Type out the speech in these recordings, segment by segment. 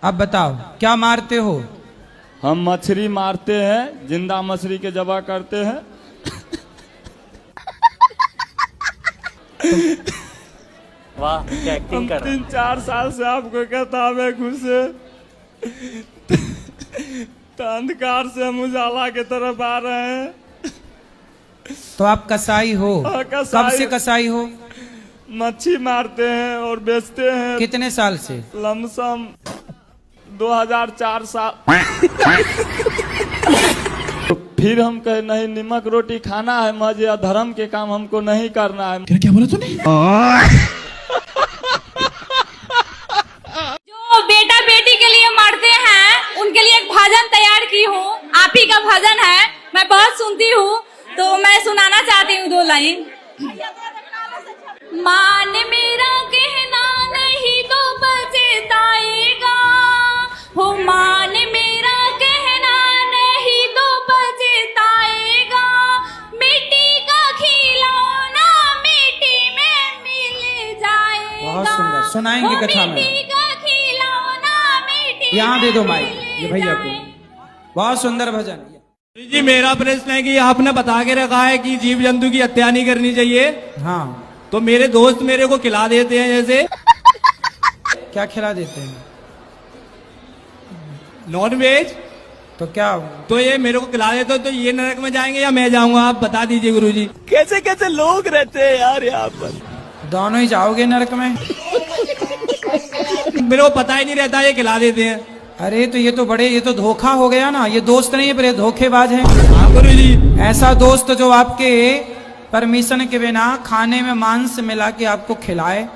अब बताओ क्या मारते हो? हम मछली मारते हैं, जिंदा मछली के जबा करते हैं। वाह क्या एक्टिंग कर रहा है। 3-4 साल से आपको कहता हमें घुसे तो अंधकार से हम उजाला की तरफ आ रहे हैं। तो आप कसाई हो? हाँ, कसाई। कब से कसाई हो? मच्छी मारते हैं और बेचते हैं। कितने साल से? लमसम 2004 साल। तो फिर हम कहे नहीं, नमक रोटी खाना है, मजे धर्म के काम हमको नहीं करना है। क्या बोला तूने? जो बेटा बेटी के लिए मरते हैं उनके लिए एक भजन तैयार की हूँ। आप ही का भजन है, मैं बहुत सुनती हूँ तो मैं सुनाना चाहती हूँ 2 लाइन। मान मेरा कहना नहीं तो पछताएगा, हो मान मेरा कहना नहीं तो पछताएगा। मिट्टी का खिलौना मिट्टी में मिल जाएगा। बहुत सुंदर, सुनाएंगे कथा में। मिट्टी का खिलौना मिट्टी यहाँ दे दो में माइक मिल ये भैया को। जाएगा। बहुत सुंदर भजन। जी मेरा प्रश्न है कि आपने बता के रखा है कि जीव जंतु की हत्या नहीं करनी चाहिए, हाँ, तो मेरे दोस्त मेरे को खिला देते हैं जैसे क्या खिला देते हैं? नॉन वेज, तो क्या? तो ये मेरे को खिला देते हो तो ये नरक में जाएंगे या मैं जाऊंगा? आप बता दीजिए गुरुजी। कैसे कैसे लोग रहते हैं यार यहाँ पर। दोनों ही जाओगे नरक में। मेरे को पता ही नहीं रहता, ये खिला देते हैं। अरे तो ये तो धोखा हो गया ना। ये दोस्त नहीं है पर ये धोखेबाज है। हाँ गुरुजी। ऐसा दोस्त जो आपके परमिशन के बिना खाने में मांस मिला के आपको खिलाए,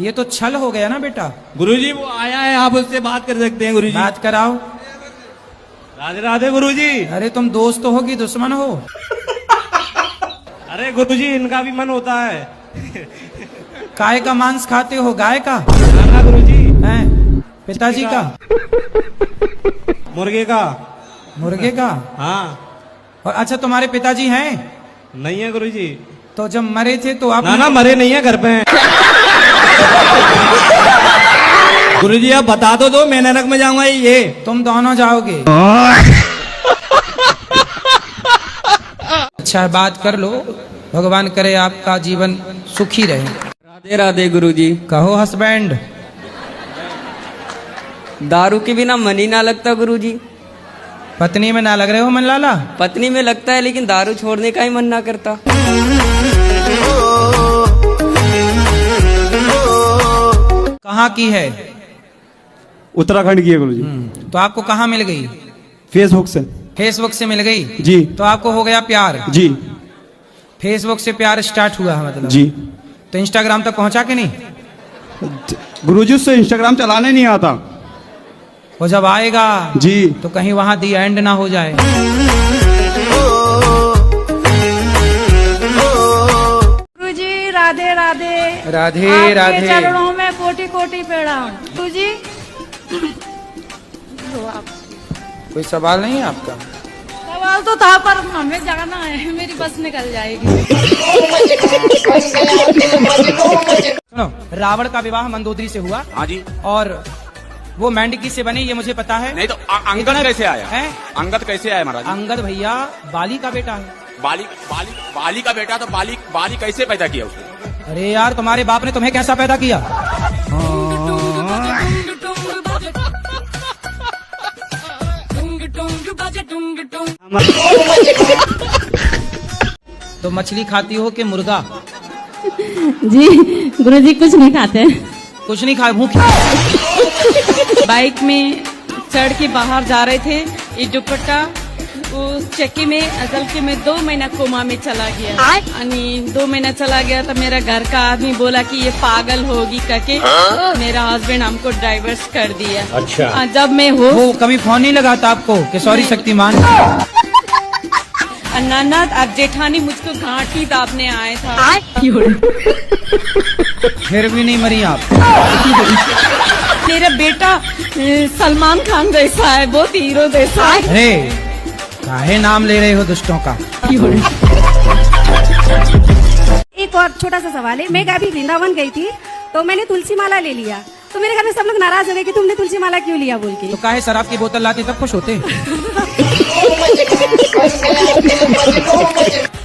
ये तो छल हो गया ना बेटा। गुरुजी वो आया है, आप उससे बात कर सकते हैं गुरुजी। बात कराओ। राधे राधे गुरुजी। अरे तुम दोस्त हो कि दुश्मन हो? अरे गुरुजी इनका भी मन होता है। काय का मांस खाते हो? गाय का? हाँ गुरुजी। हैं? पिताजी का? मुर्गे का। मुर्गे का? हाँ। और अच्छा तुम्हारे पिताजी हैं? नहीं है गुरुजी। तो जब मरे थे तो आप? ना मरे नहीं है, घर पे हैं। गुरुजी आप बता दो मैं नरक में जाऊंगा ये? तुम दोनों जाओगे। अच्छा बात कर लो, भगवान करे आपका जीवन सुखी रहे। राधे राधे गुरुजी। कहो हस्बैंड। दारू के बिना मन ही ना लगता गुरुजी। पत्नी में ना लग रहे हो मन लाला? पत्नी में लगता है लेकिन दारू छोड़ने का ही मन ना करता। कहाँ की है? उत्तराखंड की है गुरुजी। तो आपको कहाँ मिल गई? फेसबुक से। फेसबुक से मिल गई जी। तो आपको हो गया प्यार? जी। फेसबुक से प्यार स्टार्ट हुआ है मतलब? जी। तो इंस्टाग्राम तक पहुंचा कि नहीं? गुरुजी उससे इंस्टाग्राम चलाने नहीं आता। वो जब आएगा जी तो कहीं वहां दी एंड ना हो जाए। गुरुजी राधे राधे। राधे आपके राधे। चरणों में कोटि कोटि प्रणाम। गुरुजी कोई सवाल नहीं है आपका? सवाल तो था पर हमें जाना है, मेरी बस निकल जाएगी। सुनो, रावण का विवाह मंदोदरी से हुआ। हाँ जी। और वो मेंढकी से बनी, ये मुझे पता है। नहीं तो अंगद कैसे आया है? अंगद कैसे आया महाराज? अंगद भैया बाली का बेटा है। बाली का बेटा तो बाली कैसे पैदा किया उसने? अरे यार तुम्हारे बाप ने तुम्हें कैसा पैदा किया? तो मछली खाती हो कि मुर्गा? जी गुरुजी कुछ नहीं खाते। कुछ नहीं खा, भूख। बाइक में चढ़ के बाहर जा रहे थे, ये दुपट्टा उस चक्की में असल के में 2 महीना कोमा में चला गया। 2 महीना चला गया तो मेरा घर का आदमी बोला कि ये पागल होगी करके मेरा हस्बैंड हमको डाइवर्स कर दिया। अच्छा। जब मैं हो वो कभी फोन नहीं लगाता आपको कि सॉरी शक्तिमान? ननद और जेठानी मुझको घाटी दाबने आए था। फिर भी नहीं मरी आप? मेरा बेटा सलमान खान जैसा है, बहुत हीरो जैसा है। अरे काहे नाम ले रहे हो दुष्टों का? एक और छोटा सा सवाल है। मैं अभी वृंदावन गई थी तो मैंने तुलसी माला ले लिया तो मेरे घर में सब लोग नाराज हो गए कि तुमने तुलसी माला क्यों लिया बोल के। तो काहे शराब की बोतल लाती तब खुश होते।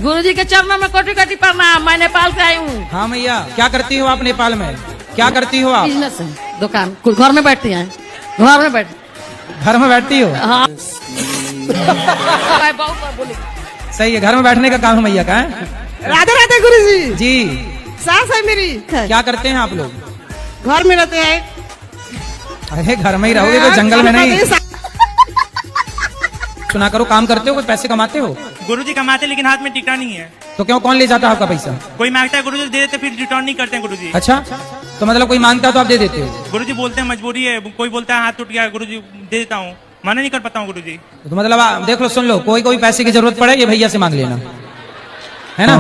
गुरुजी के चरणों में कोटि कोटि प्रणाम। मैं नेपाल से आई हूँ। हाँ मैया, क्या करती हो आप नेपाल में? क्या करती हो आप? बिजनेस है, दुकान। कुल घर में बैठती हैं, घर में बैठती हो? हाँ। सही है, घर में बैठने का काम है मैया का है। राधे राधे गुरुजी। जी, सास है मेरी। क्या करते हैं आप लोग? घर में रहते हैं। अरे घर में ही रहोगे तो जंगल में नहीं। सुना करो, काम करते हो, कुछ पैसे कमाते हो? गुरुजी कमाते लेकिन हाथ में टिकटा नहीं है। तो क्यों, कौन ले जाता है आपका पैसा? कोई मांगता है गुरुजी दे देते, फिर रिटर्न नहीं करते हैं गुरुजी। अच्छा, तो मतलब कोई मांगता है तो आप दे देते हो? गुरुजी बोलते हैं मजबूरी है, कोई बोलता है हाथ टूट गया गुरुजी दे देता हूँ, मना नहीं कर पाता हूँ गुरुजी। तो मतलब देख लो, सुन लो, कोई पैसे की जरूरत पड़े ये भैया से मांग लेना, है ना?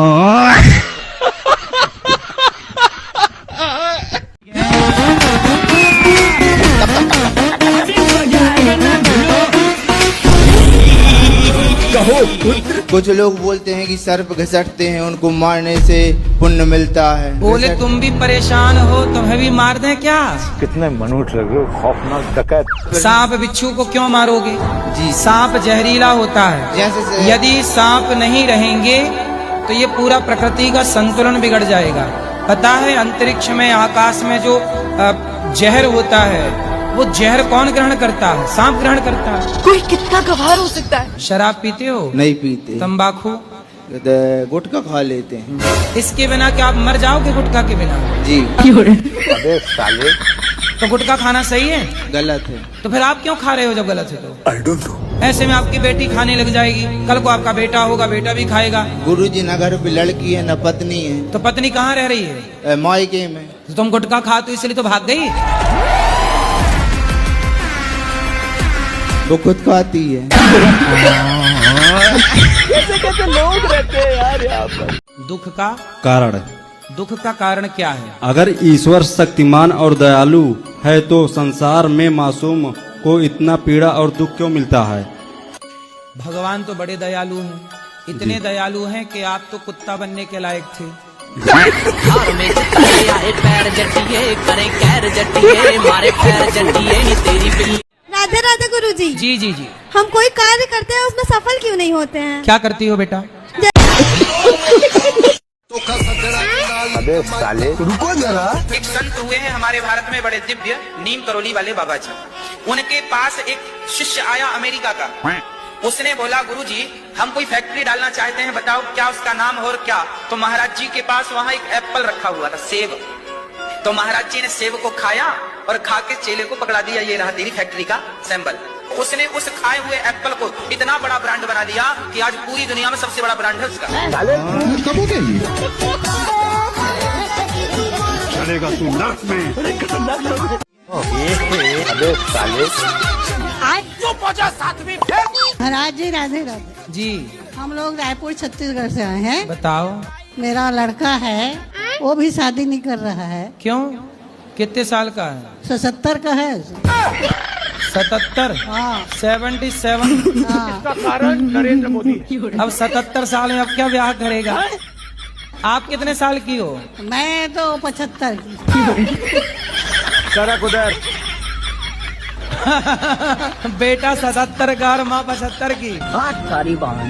कुछ लोग बोलते हैं कि सर्प घसटते हैं, उनको मारने से पुण्य मिलता है। बोले तुम भी परेशान हो, तुम्हें भी मार दें क्या? कितने मनुष्य लगे हो, खौफनाक डकैत। सांप बिच्छू को क्यों मारोगे? जी, सांप जहरीला होता है। जैसे यदि सांप नहीं रहेंगे तो ये पूरा प्रकृति का संतुलन बिगड़ जाएगा। पता है, अंतरिक्ष में, आकाश में जो जहर होता है वो जहर कौन ग्रहण करता है? सांप ग्रहण करता है। कोई कितना गवार हो सकता है? शराब पीते हो? नहीं पीते। तंबाकू? गुटखा खा लेते हैं। इसके बिना क्या आप मर जाओगे? गुटखा के बिना? जी। अबे साले, तो गुटखा खाना सही है? गलत है। तो फिर आप क्यों खा रहे हो जब गलत है तो? I don't know. ऐसे में आपकी बेटी खाने लग जाएगी, कल को आपका बेटा होगा, बेटा भी खाएगा। गुरुजी न घर पे लड़की है न पत्नी है। तो पत्नी कहाँ रह रही है? मायके में। तो तुम गुटखा खा तो इसलिए तो भाग गई। वो खुद खाती है। कैसे कैसे लोग रहते हैं यार यहाँ पर। दुख का कारण, दुख का कारण क्या है? अगर ईश्वर शक्तिमान और दयालु है तो संसार में मासूम को इतना पीड़ा और दुख क्यों मिलता है? भगवान तो बड़े दयालु हैं, इतने दयालु हैं कि आप तो कुत्ता बनने के लायक थे। राधे राधे गुरुजी। जी जी जी। हम कोई कार्य करते हैं उसमें सफल क्यों नहीं होते हैं? क्या करती हो बेटा? अबे साले, रुको जरा। एक संत हुए हैं हमारे भारत में, बड़े दिव्य, नीम करोली वाले बाबा जी। उनके पास एक शिष्य आया अमेरिका का। उसने बोला, गुरुजी हम कोई फैक्ट्री डालना चाहते हैं, बताओ क्या उसका नाम हो और क्या? तो महाराज जी के पास वहाँ एक एप्पल रखा हुआ था, सेब। तो महाराज जी ने सेब को खाया और खा के चेले को पकड़ा दिया, ये रहा तेरी फैक्ट्री का सैंबल। उसने उस खाए हुए एप्पल को इतना बड़ा ब्रांड बना दिया कि आज पूरी दुनिया में सबसे बड़ा ब्रांड है उसका। चलेगा तू नाक में। अबे साले, महाराज जी राधे राधे जी। हम लोग रायपुर छत्तीसगढ़ से आए हैं। बताओ। मेरा लड़का है, वो भी शादी नहीं कर रहा है। क्यों? कितने साल का है? 77 का है। 77? हाँ। 77? हाँ। कारण नरेंद्र मोदी। अब 77 साल में अब क्या ब्याह करेगा? आप कितने साल की हो? मैं तो 75 की। सड़क उधर। बेटा 77 का और माँ 75 की। सारी बहन